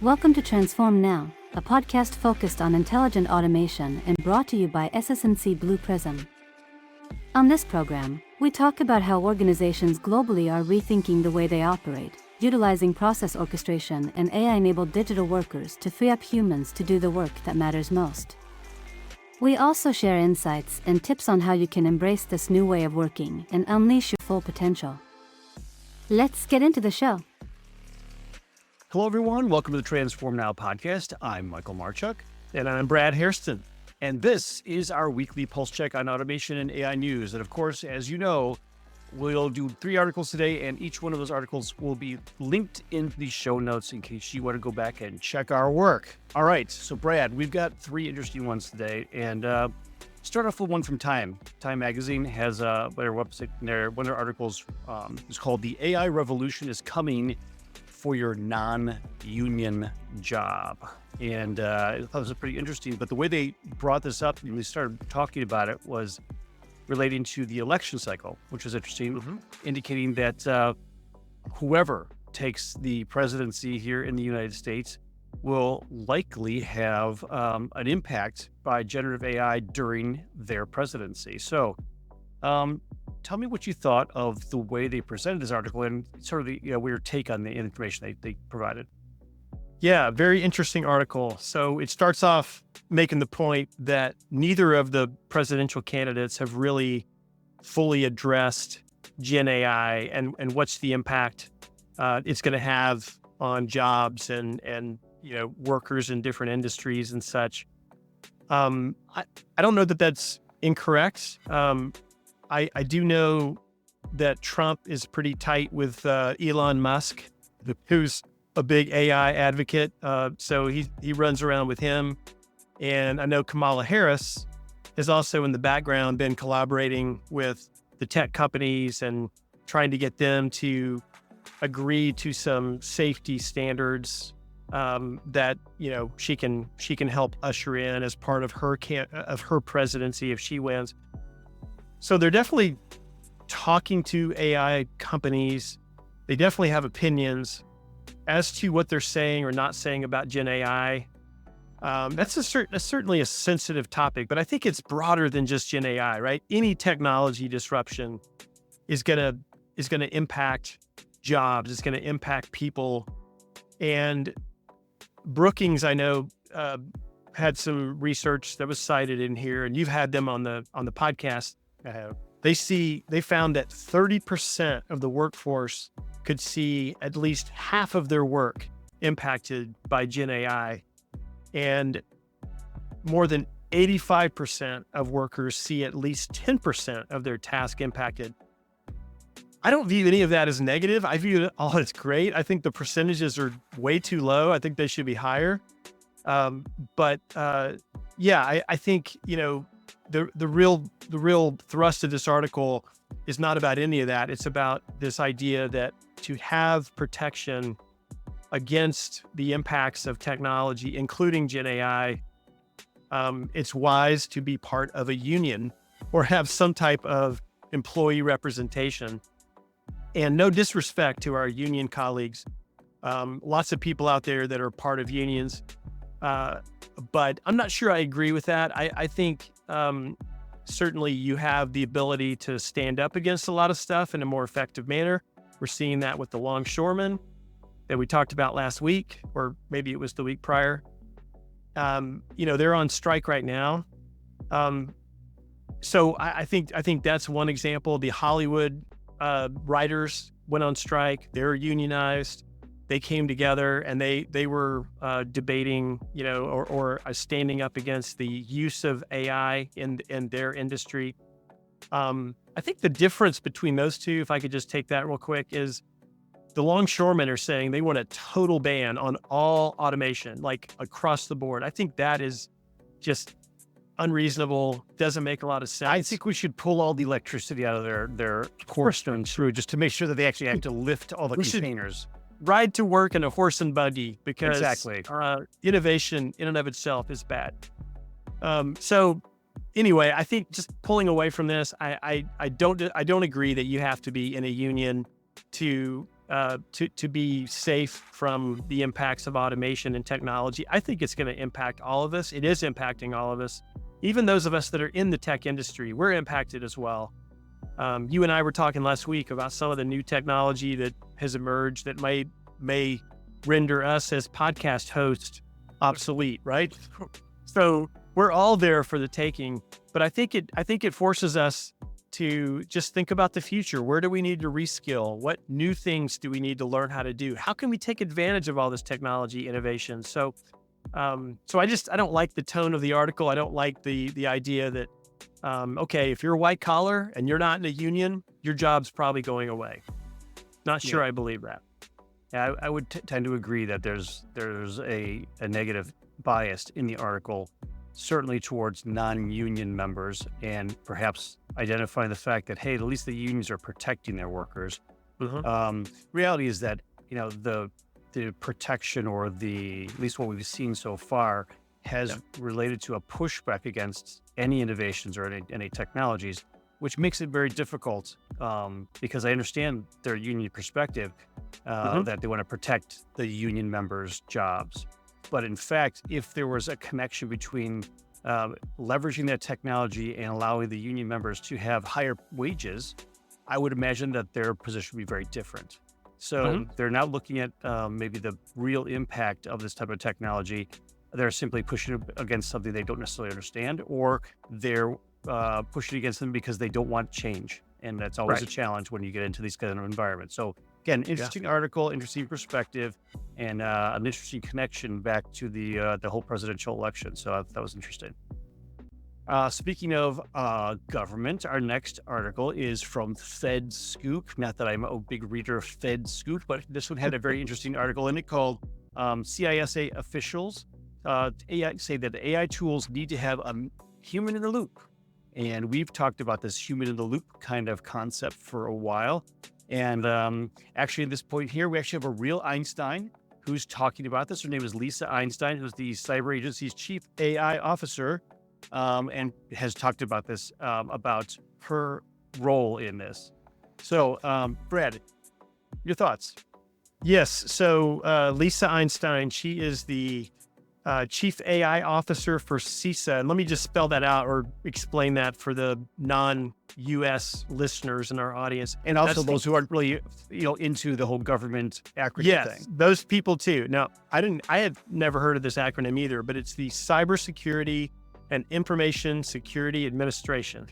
Welcome to Transform Now, a podcast focused on intelligent automation and brought to you by SS&C Blue Prism. On this program, we talk about how organizations globally are rethinking the way they operate, utilizing process orchestration and AI-enabled digital workers to free up humans to do the work that matters most. We also share insights and tips on how you can embrace this new way of working and unleash your full potential. Let's get into the show. Hello, everyone. Welcome to the Transform Now podcast. I'm Michael Marchuk. And I'm Brad Hairston. And this is our weekly pulse check on automation and AI news. And of course, as you know, we'll do 3 articles today, and each one of those articles will be linked in the show notes in case you want to go back and check our work. All right. So, Brad, we've got 3 interesting ones today. And start off with one from Time. Time Magazine has their website, one of their articles is called "The AI Revolution is Coming for Your Non-Union Job." And I thought it was pretty interesting, but the way they brought this up and they started talking about it was relating to the election cycle, which was interesting, indicating that whoever takes the presidency here in the United States will likely have an impact by generative AI during their presidency. So tell me what you thought of the way they presented this article and sort of the weird take on the information they provided. Yeah, very interesting article. So it starts off making the point that neither of the presidential candidates have really fully addressed Gen AI and what's the impact it's going to have on jobs and workers in different industries and such. I don't know that that's incorrect. I do know that Trump is pretty tight with Elon Musk, who's a big AI advocate. So he runs around with him. And I know Kamala Harris has also in the background been collaborating with the tech companies and trying to get them to agree to some safety standards that she can help usher in as part of her presidency if she wins. So they're definitely talking to AI companies. They definitely have opinions as to what they're saying or not saying about Gen AI. That's certainly a sensitive topic, but I think it's broader than just Gen AI, right? Any technology disruption is gonna impact jobs. It's gonna impact people. And Brookings, I know, had some research that was cited in here, and you've had them on the podcast. They found that 30% of the workforce could see at least half of their work impacted by Gen AI, and more than 85% of workers see at least 10% of their task impacted. I don't view any of that as negative. I view it all as great. I think the percentages are way too low. I think they should be higher. I think the real thrust of this article is not about any of that. It's about this idea that to have protection against the impacts of technology, including Gen AI, it's wise to be part of a union or have some type of employee representation. And no disrespect to our union colleagues. Lots of people out there that are part of unions, but I'm not sure I agree with that. I think certainly you have the ability to stand up against a lot of stuff in a more effective manner. We're seeing that with the longshoremen that we talked about last week, or maybe it was the week prior. They're on strike right now. So I think that's one example. The Hollywood writers went on strike. They're unionized. They came together and they were debating, or standing up against the use of AI in their industry. I think the difference between those two, if I could just take that real quick, is the longshoremen are saying they want a total ban on all automation, like across the board. I think that is just unreasonable, doesn't make a lot of sense. I think we should pull all the electricity out of their horse and through just to make sure that they actually have to lift all the containers. Ride to work in a horse and buggy because exactly. Innovation in and of itself is bad. So anyway, I think just pulling away from this, I don't agree that you have to be in a union to to be safe from the impacts of automation and technology. I think it's going to impact all of us. It is impacting all of us. Even those of us that are in the tech industry, we're impacted as well. You and I were talking last week about some of the new technology that has emerged that may render us as podcast hosts obsolete, right? So we're all there for the taking, but I think it forces us to just think about the future. Where do we need to reskill? What new things do we need to learn how to do? How can we take advantage of all this technology innovation? So I don't like the tone of the article. I don't like the idea that, okay, if you're white collar and you're not in a union, your job's probably going away. Not sure I believe that. Yeah, I would tend to agree that there's a negative bias in the article, certainly towards non-union members, and perhaps identifying the fact that, hey, at least the unions are protecting their workers. Reality is that, the protection, or at least what we've seen so far, has related to a pushback against any innovations or any technologies, which makes it very difficult, because I understand their union perspective, that they want to protect the union members' jobs. But in fact, if there was a connection between leveraging that technology and allowing the union members to have higher wages, I would imagine that their position would be very different. So they're not looking at maybe the real impact of this type of technology. They're simply pushing against something they don't necessarily understand, or they're pushing against them because they don't want change. And that's always a challenge when you get into these kind of environments. So again, interesting article, interesting perspective, and an interesting connection back to the whole presidential election. So that was interesting. Speaking of government, our next article is from Fed Scoop. Not that I'm a big reader of Fed Scoop, but this one had a very interesting article in it called CISA officials say that the AI tools need to have a human in the loop. And we've talked about this human in the loop kind of concept for a while. And actually, at this point here, we actually have a real Einstein who's talking about this. Her name is Lisa Einstein, who's the Cyber Agency's chief AI officer, and has talked about this, about her role in this. So, Brad, your thoughts? Yes. So Lisa Einstein, she is the Chief AI Officer for CISA. And let me just spell that out or explain that for the non-US listeners in our audience. And also those who aren't really, into the whole government acronym thing. Those people too. Now, I had never heard of this acronym either, but it's the Cybersecurity and Information Security Administration.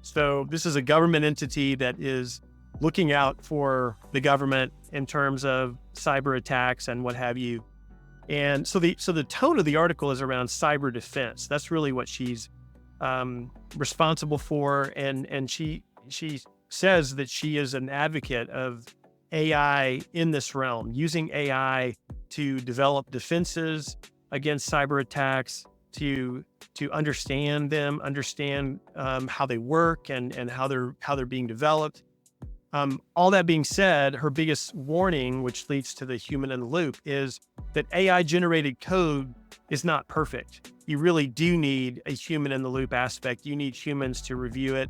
So this is a government entity that is looking out for the government in terms of cyber attacks and what have you. And so the tone of the article is around cyber defense. That's really what she's responsible for. And she says that she is an advocate of AI in this realm, using AI to develop defenses against cyber attacks, to understand them, understand how they work and how they're being developed. All that being said, her biggest warning, which leads to the human in the loop, is that AI-generated code is not perfect. You really do need a human in the loop aspect. You need humans to review it.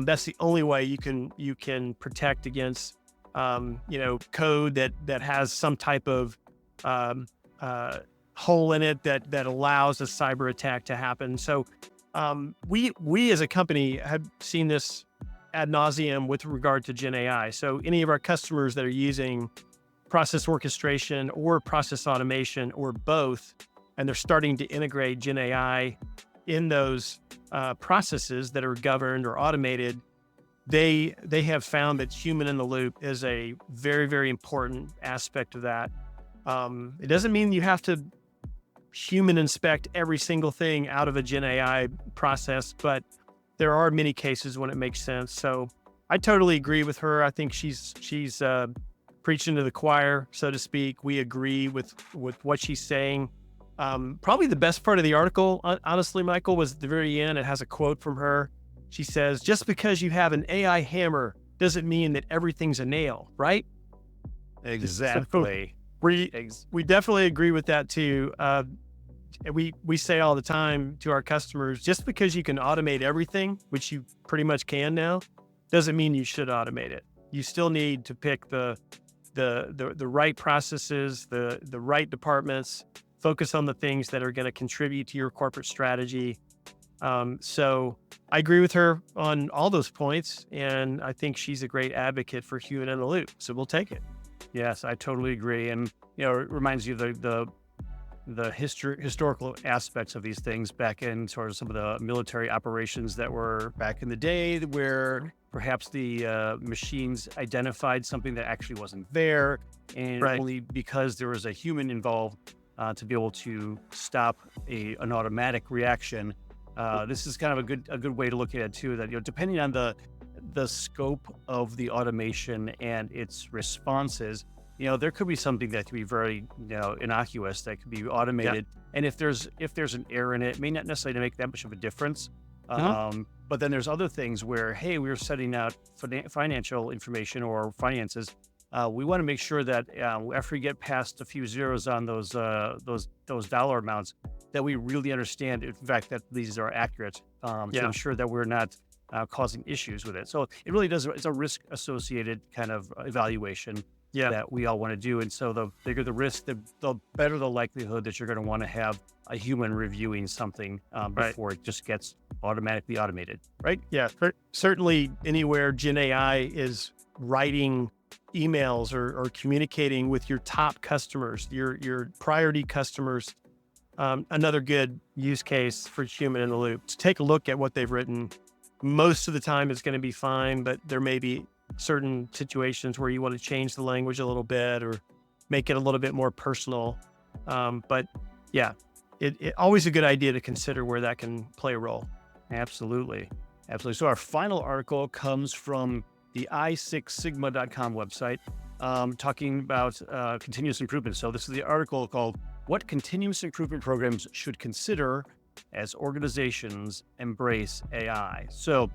That's the only way you can protect against code that has some type of hole in it that allows a cyber attack to happen. So we as a company have seen this ad nauseum with regard to Gen AI. So any of our customers that are using process orchestration or process automation or both, and they're starting to integrate Gen AI in those processes that are governed or automated, they have found that human in the loop is a very, very important aspect of that. It doesn't mean you have to human inspect every single thing out of a Gen AI process, but there are many cases when it makes sense. So I totally agree with her. I think she's preaching to the choir, so to speak. We agree with what she's saying. Probably the best part of the article, honestly, Michael, was at the very end. It has a quote from her. She says, "Just because you have an AI hammer doesn't mean that everything's a nail," right? Exactly. We definitely agree with that too. We say all the time to our customers, just because you can automate everything, which you pretty much can now, doesn't mean you should automate it. You still need to pick the the right processes, the right departments, focus on the things that are going to contribute to your corporate strategy. So I agree with her on all those points, and I think she's a great advocate for human in the loop. So we'll take it. Yes, I totally agree. And, it reminds you of the historical aspects of these things back in sort of some of the military operations that were back in the day, where perhaps the machines identified something that actually wasn't there, and Right. only because there was a human involved to be able to stop an automatic reaction. This is kind of a good way to look at it too. That depending on the scope of the automation and its responses, there could be something that could be very, innocuous that could be automated. And if there's an error in it, it may not necessarily make that much of a difference. But then there's other things where, hey, we're setting out financial information or finances. We want to make sure that after we get past a few zeros on those dollar amounts, that we really understand, in fact, that these are accurate to ensure that we're not causing issues with it. So it really does. It's a risk associated kind of evaluation that we all want to do. And so the bigger the risk, the better the likelihood that you're going to want to have a human reviewing something before it just gets automatically automated, right? Yeah, certainly anywhere Gen AI is writing emails or communicating with your top customers, your priority customers, another good use case for human in the loop. To take a look at what they've written. Most of the time it's going to be fine, but there may be certain situations where you want to change the language a little bit or make it a little bit more personal. But yeah, it always a good idea to consider where that can play a role. Absolutely. So our final article comes from the i6sigma.com website, talking about continuous improvement. So this is the article called "What Continuous Improvement Programs Should Consider as Organizations Embrace AI." So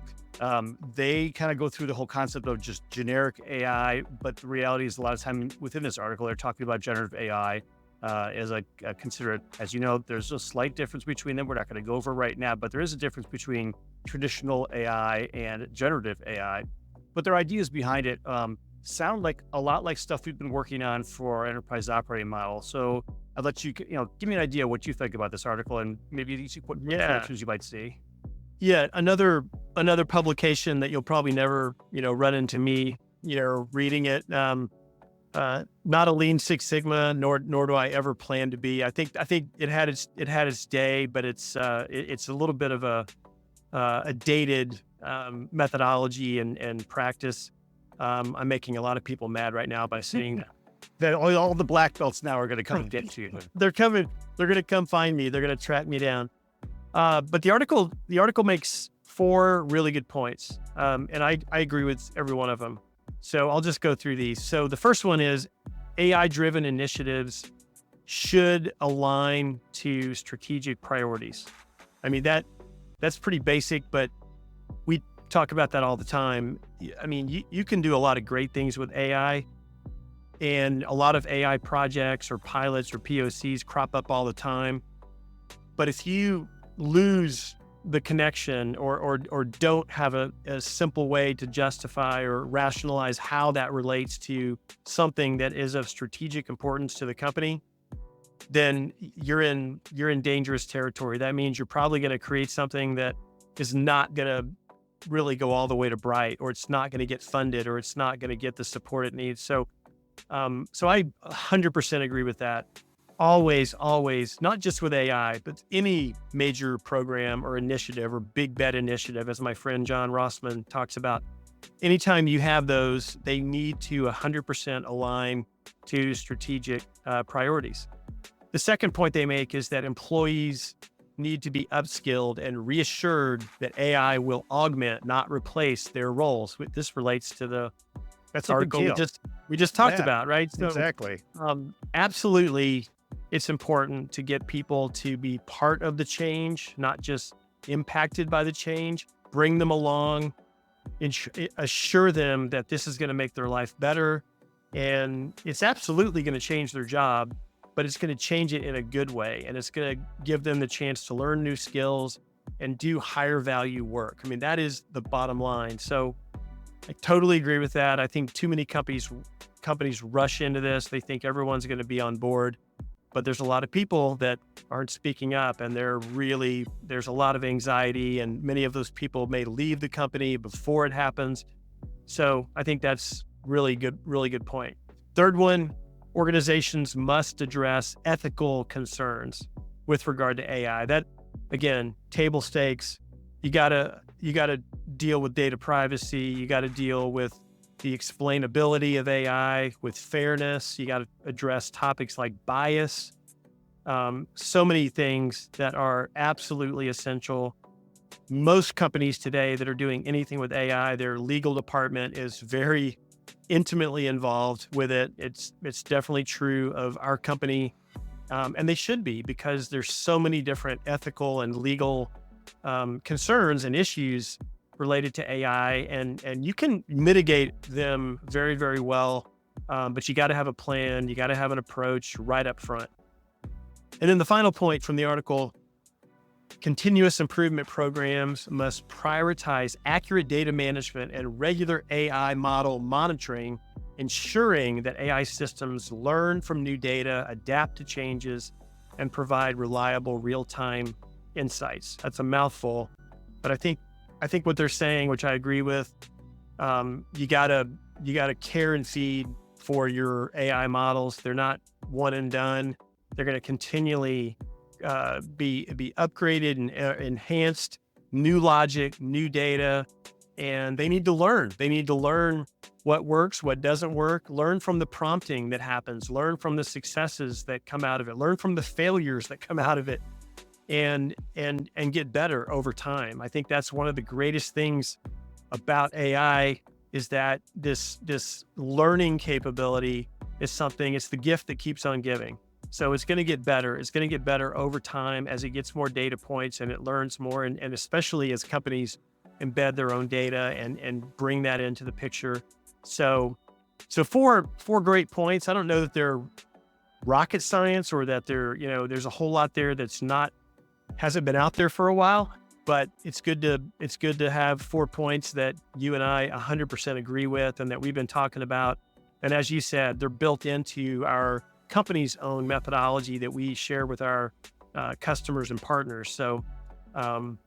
they kind of go through the whole concept of just generic AI, but the reality is a lot of time within this article, they're talking about generative AI as I consider it. As you know, there's a slight difference between them. We're not going to go over right now, but there is a difference between traditional AI and generative AI. But their ideas behind it sound like a lot like stuff we've been working on for our enterprise operating model. So I'll let you, give me an idea what you think about this article and maybe what connections you might see. Yeah, another publication that you'll probably never, run into me, reading it. Not a Lean Six Sigma, nor do I ever plan to be. I think it had its day, but it's a little bit of a dated methodology and practice. I'm making a lot of people mad right now by saying that all the black belts now are going to come and get you. They're coming. They're going to come find me. They're going to track me down. But the article makes 4 really good points, and I agree with every one of them. So I'll just go through these. So the first one is AI-driven initiatives should align to strategic priorities. I mean, that's pretty basic, but we talk about that all the time. I mean, you can do a lot of great things with AI, and a lot of AI projects or pilots or POCs crop up all the time. But if you lose the connection or don't have a simple way to justify or rationalize how that relates to something that is of strategic importance to the company, then you're in dangerous territory. That means you're probably going to create something that is not going to really go all the way to bright, or it's not going to get funded, or it's not going to get the support it needs. So I 100% agree with that. Always, not just with AI, but any major program or initiative or big bet initiative, as my friend John Rossman talks about. Anytime you have those, they need to 100% align to strategic priorities. The second point they make is that employees need to be upskilled and reassured that AI will augment, not replace their roles. This relates to the article we just talked about, right? So, exactly. Absolutely, it's important to get people to be part of the change, not just impacted by the change. Bring them along, assure them that this is going to make their life better, and it's absolutely going to change their job, but it's going to change it in a good way, and it's going to give them the chance to learn new skills and do higher value work. I mean, that is the bottom line. So I totally agree with that. I think too many companies rush into this. They think everyone's going to be on board, but there's a lot of people that aren't speaking up, and there's a lot of anxiety, and many of those people may leave the company before it happens. So I think that's really good point. Third one, organizations must address ethical concerns with regard to AI. That, again, table stakes. You gotta deal with data privacy. You got to deal with the explainability of AI, with fairness. You got to address topics like bias. So many things that are absolutely essential. Most companies today that are doing anything with AI, their legal department is very intimately involved with it. It's definitely true of our company, and they should be, because there's so many different ethical and legal concerns and issues related to AI, and you can mitigate them very, very well, but you got to have a plan. You got to have an approach right up front. And then the final point from the article: continuous improvement programs must prioritize accurate data management and regular AI model monitoring, ensuring that AI systems learn from new data, adapt to changes, and provide reliable real-time insights. That's a mouthful, but I think what they're saying, which I agree with, you gotta care and feed for your AI models. They're not one and done. They're going to continually be upgraded and enhanced, new logic, new data, and they need to learn. They need to learn what works, what doesn't work, learn from the prompting that happens, learn from the successes that come out of it, learn from the failures that come out of it, and get better over time. I think that's one of the greatest things about AI, is that this learning capability is something, it's the gift that keeps on giving. So it's going to get better. It's going to get better over time as it gets more data points and it learns more, and especially as companies embed their own data and bring that into the picture. So four great points. I don't know that they're rocket science, or that there's a whole lot there that's hasn't been out there for a while, but it's good to have 4 points that you and I 100% agree with, and that we've been talking about. And as you said, they're built into our company's own methodology that we share with our customers and partners. So I'll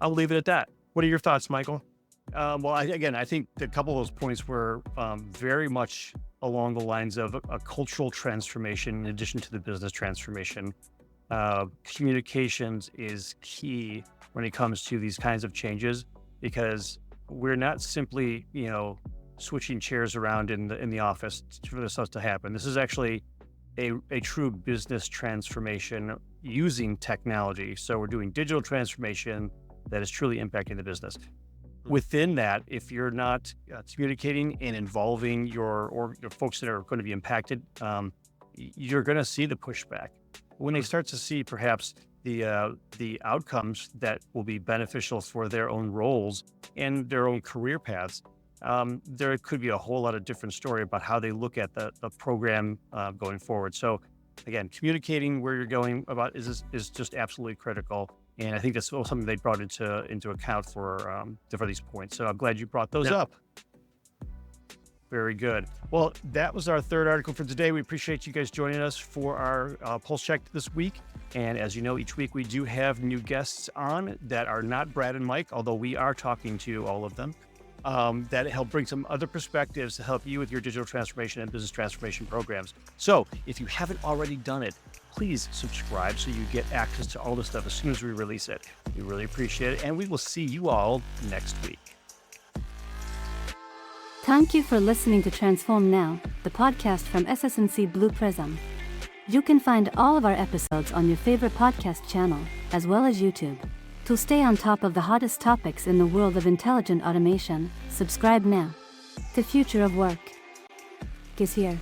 leave it at that. What are your thoughts, Michael? I think a couple of those points were very much along the lines of a cultural transformation in addition to the business transformation. Communications is key when it comes to these kinds of changes, because we're not simply, switching chairs around in the office for this stuff to happen. This is actually a true business transformation using technology. So we're doing digital transformation that is truly impacting the business. Within that, if you're not communicating and involving your folks that are going to be impacted, you're going to see the pushback. When they start to see perhaps the outcomes that will be beneficial for their own roles and their own career paths, there could be a whole lot of different story about how they look at the program going forward. So again, communicating where you're going about is just absolutely critical. And I think that's something they brought into account for these points. So I'm glad you brought those up. Very good. Well, that was our third article for today. We appreciate you guys joining us for our Pulse Check this week. And as you know, each week we do have new guests on that are not Brad and Mike, although we are talking to all of them, that help bring some other perspectives to help you with your digital transformation and business transformation programs. So if you haven't already done it, please subscribe so you get access to all this stuff as soon as we release it. We really appreciate it, and we will see you all next week. Thank you for listening to Transform Now, the podcast from SS&C Blue Prism. You can find all of our episodes on your favorite podcast channel, as well as YouTube. To stay on top of the hottest topics in the world of intelligent automation, subscribe now. The future of work is here.